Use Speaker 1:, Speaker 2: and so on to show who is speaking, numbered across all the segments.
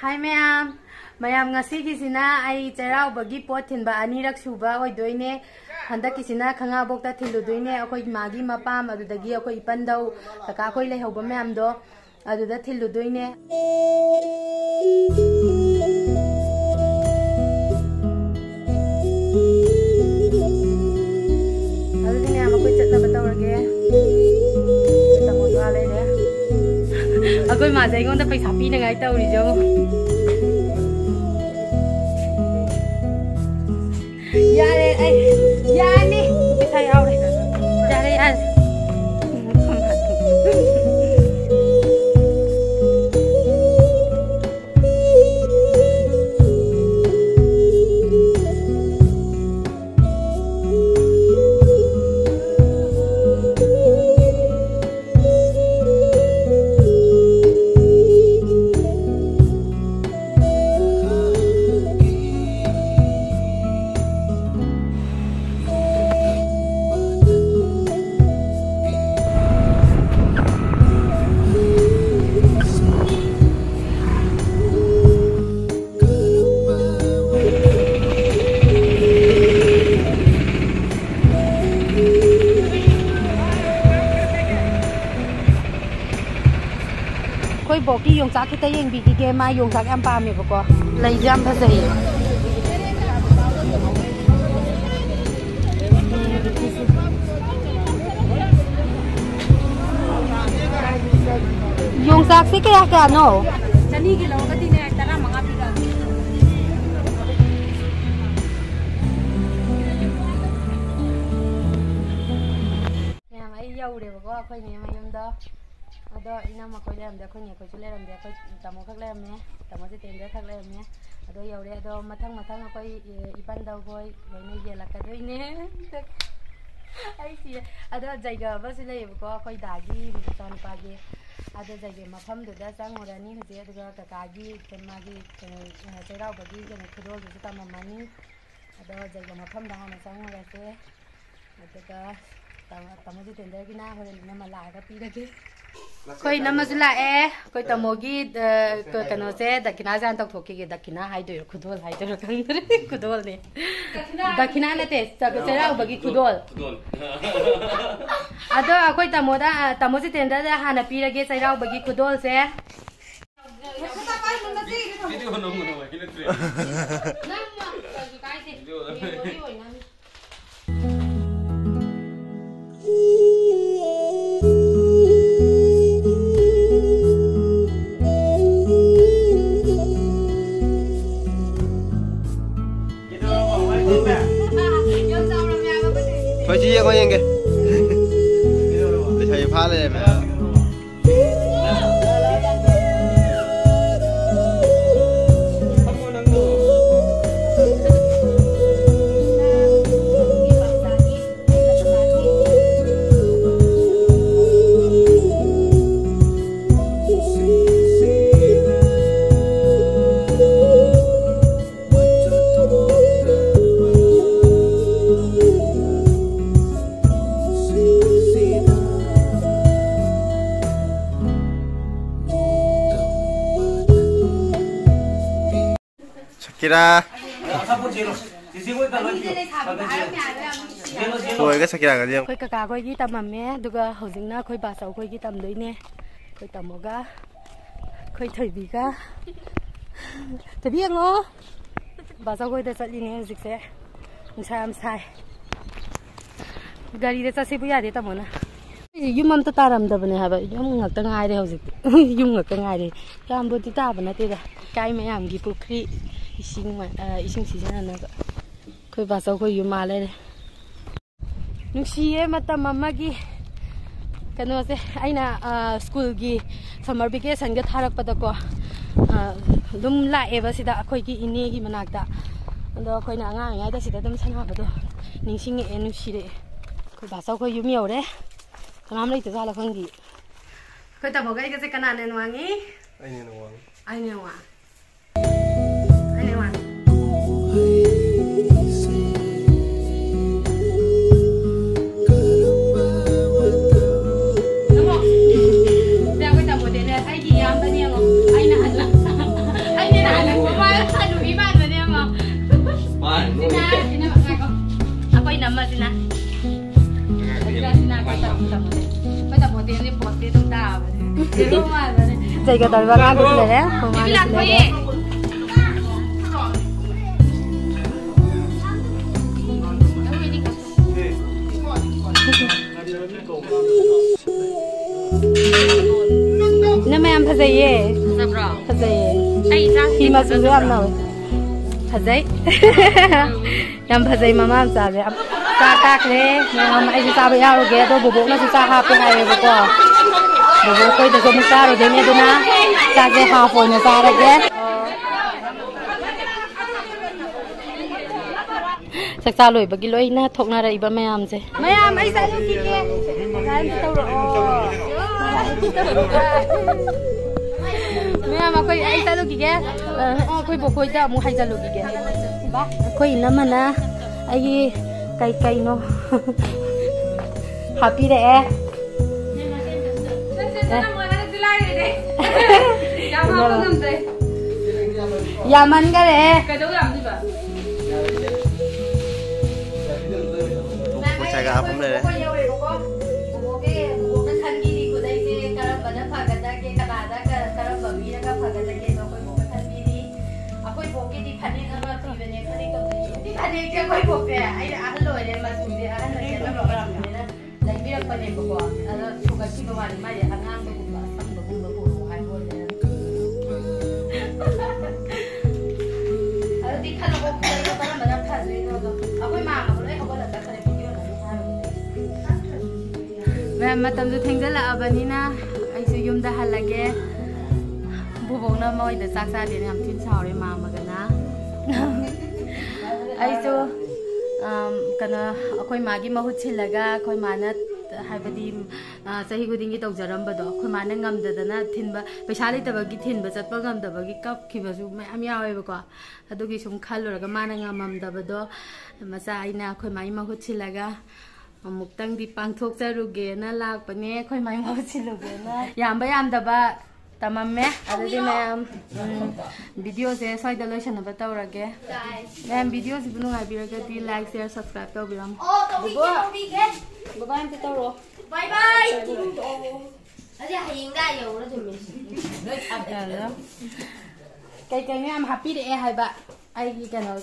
Speaker 1: Hi mayam ngasi kisina ai cherau bagi pot thinba anirak suba oidoine handak kisina khanga bokta thiludoine akoi magi mapam adudagi akoi ipandau kaka koi lehoba mayam do aduda thiludoine adudine amakoi chatna batawrage tamo do alere akoi ma jai ngonda paisa pi na ngai tawri jo Yare, yani, bisa ya udah. Yare, Boki yung sak kita yang bigi ke ma yung sak am pam me bako lai jam tha sei yung sak si kaya no chani kilo ka tin ne tara manga pi ga ya mai yau de bako khoi ne mai yam da Ado ina makoi leram de khoi ne khoi chu leram de khoi tamo khak leram ne tamo je ten de khak leram ne ado yaure ado mathang akoi ipan dau khoi loine yela ka doi ne ai si ado jaiga ba si lei ko khoi dagi ton pa ge ado jaiga mafam du da sang orani je ado kaka gi magi cherau bagi je khudol ju ta mamani ado jaiga mafam da na sang ora se ado ka tamo je ten de gina hore na mala ga pi ge Koi namazula koi tamogi kano se dakina jan tok thoki ge dakina haido khudol haido kangre khudol ne dakina na te chera bagi khudol ado koi tamoda tamoji tenda da hana pirage chera bagi khudol se video no no kine tre namma kai se video oi na
Speaker 2: Thôi chị coi anh kìa. Để thầy phá lên mẹ. Kira Koi cái sakira cái gì
Speaker 1: Koi kaka koi gi tamam me duga hojingna koi ba sau koi gi tam doi ne koi tamoga koi thoi bi ga tabi ngo ba sau koi da chali ne zik se sam sai gari de chase bu ya de tamona yum am ta taram da bane ha ba yum ngak ta ngai de hojik yum ngak ta ngai de kam bu ti ta bana te da kai mayam gi pukri ising season na koi ba sau koi yum ale Nuksi mata mama gi kano se aina school gi summer vacation ga tharak pada ko dum la eba sida akhoi gi ine gi manakta ando khoi na anga ngai da sida dum sana bado ningsing e nuksi re khoi ba sau khoi yum yore kanam lai ta la khang gi khoi ta bogai ga se kana ne wangi ai ne wa Ai Dây cái tỏi vàng cũng được đấy, không ăn được đấy. Nhưng mà em phải dây ấy, phải dây. Khi mà sử dụng em nào, phải dây. Em phải dây mà em sao vậy? Sa các đấy, mà ai sẽ sao bây giờ rồi tôi bố nó sẽ sao hấp cái này rồi cô. Bố coi được cái sao rồi đấy nghe tôi na, sa cái hấp rồi nó sao rồi đấy. Sắc sao lối bagi lối na thok na ra iba mayam se. Mayam ai sa lu ki ke. Kan tau ro. Mayam koi ai sa lu ki ke. Koi bo koi da mu hai sa lu ki ke. Ba koi na mana ai kai no. Happy de e. Yaman ka de. Ka do yam di ba.
Speaker 2: Chạy gà không đây đấy.
Speaker 1: Mà tầm tôi thấy rất là bận na, anh sử dụng đã hẳn là cái bố bố nó môi để sắc xa để làm thiên sào để mà cái na, anh chú cái nó khơi mà cái mà hút chì là cái khơi mà nó hay bị đi sahi cái tiếng cái tàu giờ đó, khơi mà nó ngầm được na thiên ba, bây giờ lấy tàu cái thiên ba rất bao ngầm tàu cái cấp khi mà chúng em nhau ấy bữa qua, tôi cái chúng khăn rồi cái mà nó ngầm tàu đó, mà sai na khơi mà hút chì là cái một tăng đi băng thuốc ra rồi ghé na lạc bên nghe khơi máy máu chỉ được ghé na yam bay yam đập ba tamam mẹ ở đây mẹ video sẽ xoay đầu lên channel bắt đầu rồi ghé mẹ video sẽ bunu ngay bây giờ thì like share subscribe tao bây giờ bye bye em sẽ tao rồi
Speaker 3: bye bye ở đây hiện ra nhiều nó thì mình
Speaker 1: cái em happy để hai bạn ai cái nào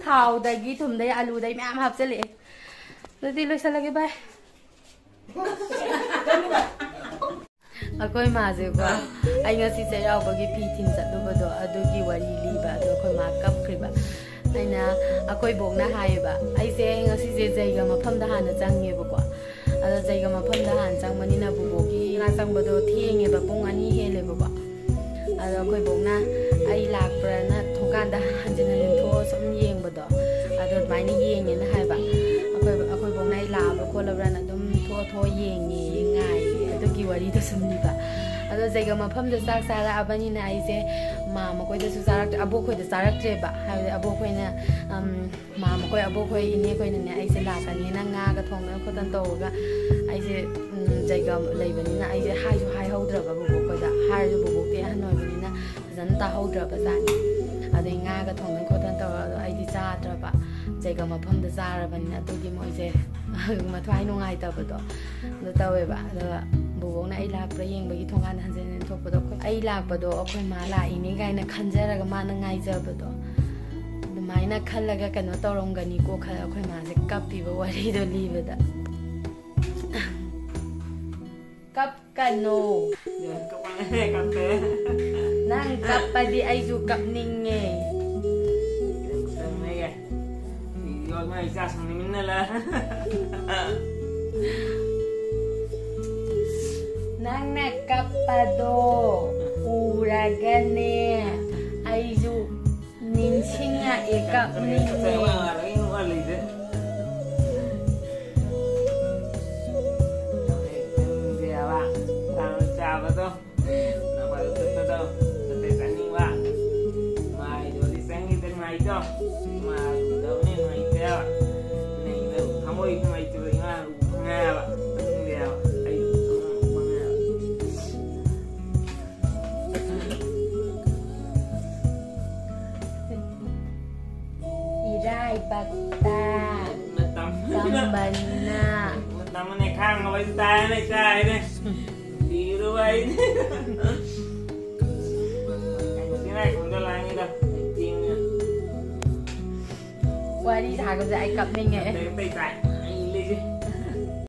Speaker 1: thảo đây cái thùng đây alu đây mẹ em hấp sẽ lệ Nanti lo sa lagi ba? Ako ma je ko ai nga si se raw bagi pi tin sa do ba do adugi wari li ba do ko ma kap kri ba ai na akoi bong na hai ba ai se nga si je jai ga ma pham da han na chang nge ba ko ada jai ga ma pham da han chang mani na bu bo ki nga chang ba do thieng nge ba pung ani he le ba ada akoi bong na ai lak pra na thokan da han jin len tho som yeng ba do ada mai ni yeng ne na hai ba akoi bong nai la ba ko la bra na dum tho yeng ni ngai adugi wari da sum ni ba ado jaiga ma pham da sak sara abani na ai se ma ma koi da su sarak abo koi da sarak tre ba ha abo koi na ma ma koi abo koi ine koi na ai se la ka ni na nga ga thong na ko tan to ga ai se jaiga lai bani na ai se hai ho dra ba bo koi da hai ju bo ke han noi bani na zan ta ho dra ba sa ni ado nga ga thong na ko tan to ai di sa dra ba jaiga ma pham da sara bani na to gi moi se ma thwai no ngai ta ba do do ta we ba do bố na ai lạc ra yeng bagi thong an han jen thok ba do ai lạc ba do akhoi ma la ini gai na khanjara ga ma na ngai ja ba do dumai na khalla ga kano torong ga ni ko khala akhoi ma je kap pi ba wari do li ba da kap kano
Speaker 4: kap ane kap te
Speaker 1: nang kap pa di ai ju kap ning nge
Speaker 4: sang ne ga yo mai sa sang ni min la
Speaker 1: nang nakapado uragane aiju ninsinga ekap ninge bata sambana
Speaker 4: taman ne khang ngai ta ne sai ne di ru ai đây. Cái này cũng cho là như đâu. Tiền
Speaker 1: Qua đi thả con dạy cặp mình ấy.
Speaker 4: tay chạy.